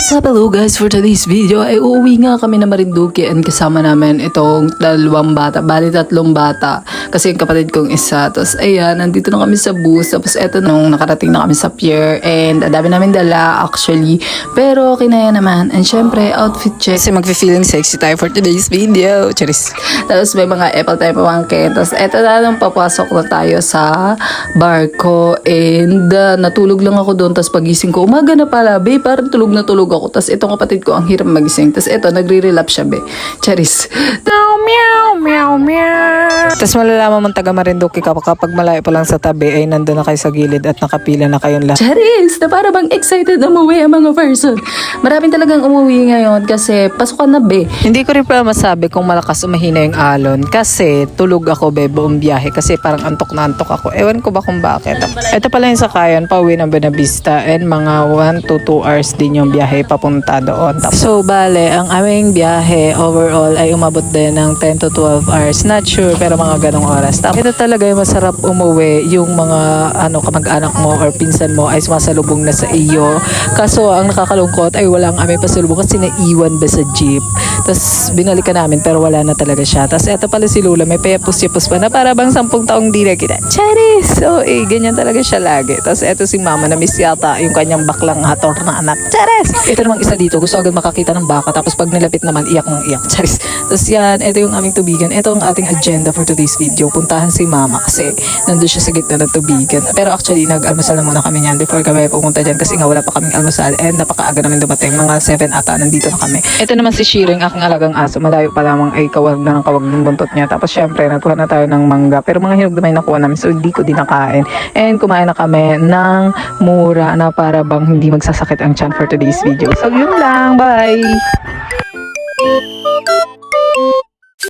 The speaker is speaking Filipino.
Sa hello guys, for today's video ay uuwi nga kami na Marinduque and kasama namin itong dalawang bata, bali tatlong bata kasi yung kapatid kong isa. Tapos ayan, nandito na kami sa bus. Tapos eto nung nakarating na kami sa pier and ang dami namin dala actually, pero kinaya naman. And syempre outfit check kasi magfe-feeling sexy tayo for today's video. Charis. Tapos may mga apple tayo pamangkin. Tapos eto na lang, papasok na tayo sa barko and natulog lang ako doon. Tapos pagising ko, umaga na pala, babe, parang tulog na tulog ako. Tapos itong kapatid ko, ang hirap magising. Tapos ito, nagre-relapse siya, be. Charis. Meow, meow, meow. Tapos malalaman mong taga Marinduque ka kapag malayo pa lang sa tabi ay nandun na kayo sa gilid at nakapila na kayong lahat. Charis, na para bang excited na umuwi ang mga person. Maraming talagang umuwi ngayon kasi pasukan na, be. Hindi ko rin pa masabi kung malakas o mahina yung alon kasi tulog ako, be, buong biyahe kasi parang antok na antok ako. Ewan ko ba kung bakit. Ito pala yung sakayan, pauwi ng Buenavista and mga 1 to 2 hours din yung biyahe papunta doon. So, bale, ang aming biyahe overall ay umabot din ng 10 to 12 hours. Not sure, pero mga ganong oras. Tapos, ito talaga yung masarap umuwi, yung mga kamag-anak mo or pinsan mo ay sumasalubong na sa iyo. Kaso, ang nakakalungkot ay walang aming pasalubong kasi naiwan ba sa jeep. Tapos, binalikan namin pero wala na talaga siya. Tapos, ito pala si Lula, may payapos-yapos pa na para bang 10 taong di na kita. Charis! So, ganyan talaga siya lagi. Tapos, ito si mama na miss yata yung kanyang baklang hator na anak. Charis! Ito namang isa dito, gusto agad makakita ng baka. Tapos, pag nilapit naman, iyak ng iyak. Charis! Tapos, yan, ito yung aming tubigan. Ito ang ating agenda for today's video. Puntahan si mama kasi nandun siya sa gitna ng tubigan. Pero actually, nag-almusal na muna kami niyan before kami pumunta dyan kasi nga wala pa kaming almusal and napakaaga namin dumating. Mga 7 ata, nandito na kami. Ito naman si Shiring, aking alagang aso. Malayo pa lamang ay kawag na ng kawag ng buntot niya. Tapos syempre, nagkuha na tayo ng mangga. Pero mga hinog naman nakuha namin so hindi ko din nakain. And kumain na kami ng mura na para bang hindi magsasakit ang tiyan for today's video. So yun lang, bye!